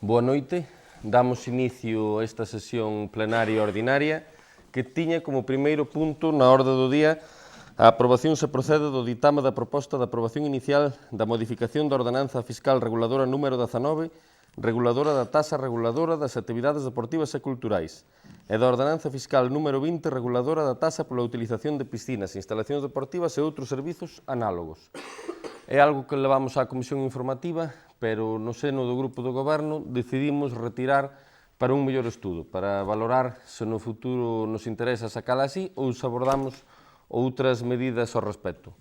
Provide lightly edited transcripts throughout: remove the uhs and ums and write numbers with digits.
Boa noite. Damos inicio a esta sesión plenaria ordinaria que tiña como primeiro punto na orde do día a aprobación se procede do ditame da proposta de aprobación inicial da modificación da ordenanza fiscal reguladora número 19, reguladora da tasa reguladora das actividades deportivas e culturais, e da ordenanza fiscal número 20, reguladora da tasa pola utilización de piscinas, instalacións deportivas e outros servizos análogos. É algo que levamos á Comisión Informativa, pero no seno do Grupo do Goberno decidimos retirar para un mellor estudo, para valorar se no futuro nos interesa sacala así ou se abordamos outras medidas ao respecto.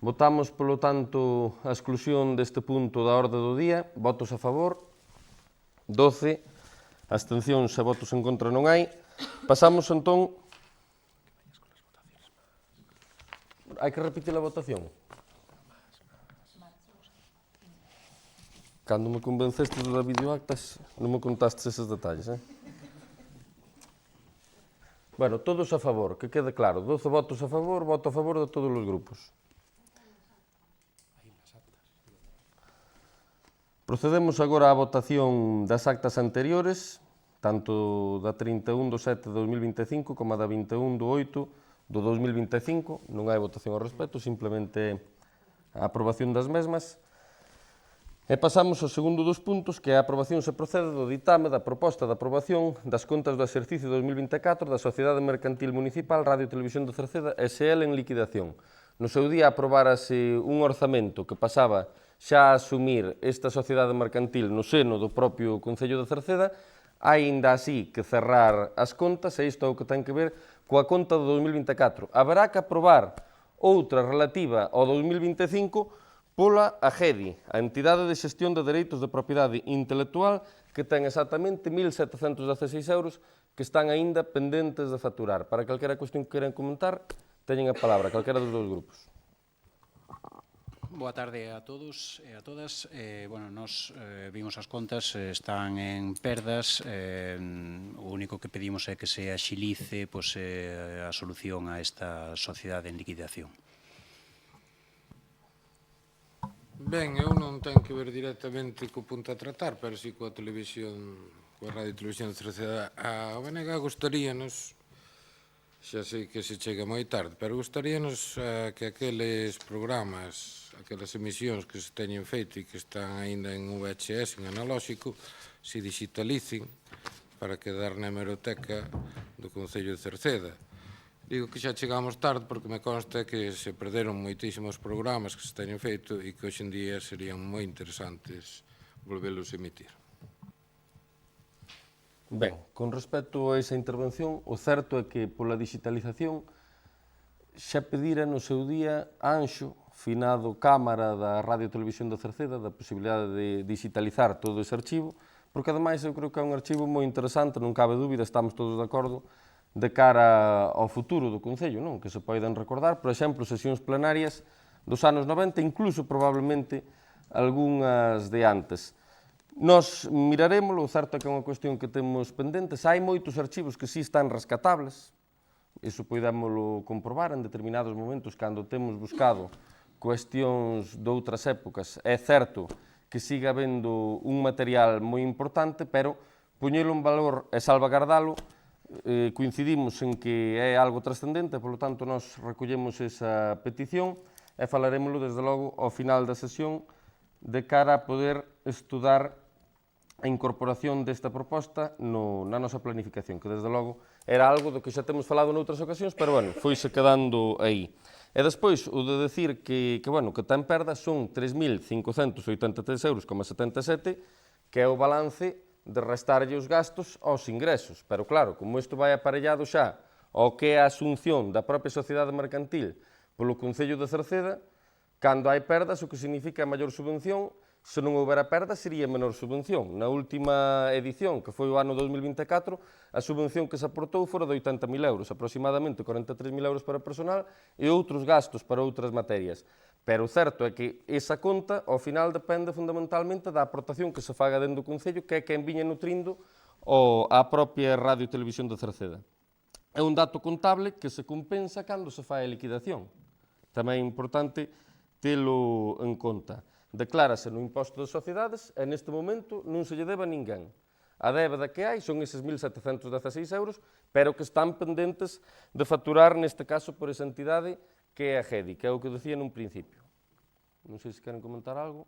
Votamos, polo tanto, a exclusión deste punto da orde do día. Votos a favor, 12. Abstencións e votos en contra non hai. Pasamos, entón... Hai que repetir a votación? Cando me convenceste da videoactas, non me contastes eses detalles, Bueno, todos a favor, que quede claro. 12 votos a favor, voto a favor de todos os grupos. Procedemos agora á votación das actas anteriores, tanto da 31 de 7 de 2025 como da 21 de 8 de 2025. Non hai votación ao respecto, simplemente a aprobación das mesmas. E pasamos ao segundo dos puntos, que é a aprobación se procede do ditame da proposta de aprobación das contas do exercicio 2024 da Sociedade Mercantil Municipal Radio Televisión de Cerceda SL en liquidación. No seu día aprobárase un orzamento que pasaba xa a asumir esta Sociedade Mercantil no seno do propio Concello de Cerceda, aínda así que cerrar as contas, e isto é o que ten que ver coa conta do 2024. Haberá que aprobar outra relativa ao 2025 pola AGEDI, a Entidade de Xestión de Dereitos de Propiedade Intelectual, que ten exactamente 1.716 euros que están aínda pendentes de facturar. Para calquera cuestión que queiran comentar, teñen a palabra, calquera dos dous grupos. Boa tarde a todos e a todas. Nos vimos as contas, están en perdas. O único que pedimos é que se axilice a solución a esta sociedade en liquidación. Ben, eu non ten que ver directamente co punto a tratar, pero si coa televisión, coa Radio Televisión de Cerceda. A BNG gustaríanos, xa sei que se chega moi tarde, pero gustaríanos que aqueles programas, aquelas emisións que se teñen feito e que están aínda en VHS, en analóxico, se digitalicen para quedar na hemeroteca do Concello de Cerceda. Digo que xa chegamos tarde porque me consta que se perderon moitísimos programas que se teñen feito e que hoxe en día serían moi interesantes volvelos a emitir. Ben, con respecto a esa intervención, o certo é que pola digitalización xa pedira no seu día Anxo, finado Cámara da Radio Televisión de Cerceda, da posibilidade de digitalizar todo ese archivo, porque ademais eu creo que é un archivo moi interesante, non cabe dúbida, estamos todos de acordo, de cara ao futuro do Concello, non? Que se poden recordar, por exemplo, sesións plenarias dos anos 90, incluso probablemente algunhas de antes. Nós miraremoslo, o certo é que é unha cuestión que temos pendentes. Hai moitos archivos que sí están rescatables, iso podémoslo comprobar en determinados momentos cando temos buscado cuestións de outras épocas. É certo que siga habendo un material moi importante, pero poñelo en valor e salvagardalo coincidimos en que é algo trascendente, polo tanto, nós recollemos esa petición e falaremoslo, desde logo, ao final da sesión, de cara a poder estudar a incorporación desta proposta na nosa planificación, que, desde logo, era algo do que xa temos falado noutras ocasións, pero, bueno, foise quedando aí. E despois, o de decir que ten perdas son 3.583,77 euros, que é o balance de restarlle os gastos aos ingresos. Pero claro, como isto vai aparellado xa ao que é a asunción da propia sociedade mercantil polo Concello de Cerceda, cando hai perdas, o que significa maior subvención, se non houbera perdas, sería menor subvención. Na última edición, que foi o ano 2024, a subvención que se aportou fora de 80.000 euros, aproximadamente 43.000 euros para personal e outros gastos para outras materias. Pero o certo é que esa conta, ao final, depende fundamentalmente da aportación que se faga dentro do Concello, que é quen viña nutrindo a propia Radio Televisión de Cerceda. É un dato contable que se compensa cando se fai a liquidación. Tamén é importante telo en conta. declárase no imposto das sociedades e neste momento non se lle debe a ninguén. A débeda que hai son eses 1.716 euros, pero que están pendentes de facturar, neste caso, por esa entidade que é a GEDI, que é o que decía nun principio. Non sei se queren comentar algo.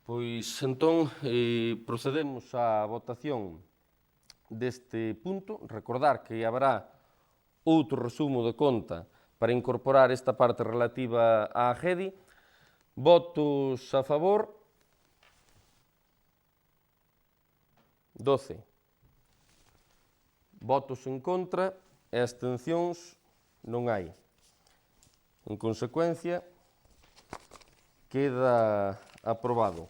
Pois, entón, procedemos á votación deste punto. Recordar que haberá outro resumo de conta para incorporar esta parte relativa á GEDI. Votos a favor, 12. Votos en contra e abstencións non hai. En consecuencia, queda aprobado.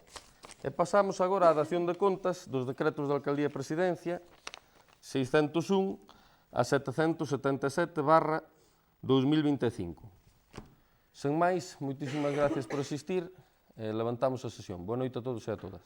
E pasamos agora á dación de contas dos decretos de Alcaldía e Presidencia 601 a 777/2025. Sen máis, moitísimas gracias por asistir e levantamos a sesión. Boa noite a todos e a todas.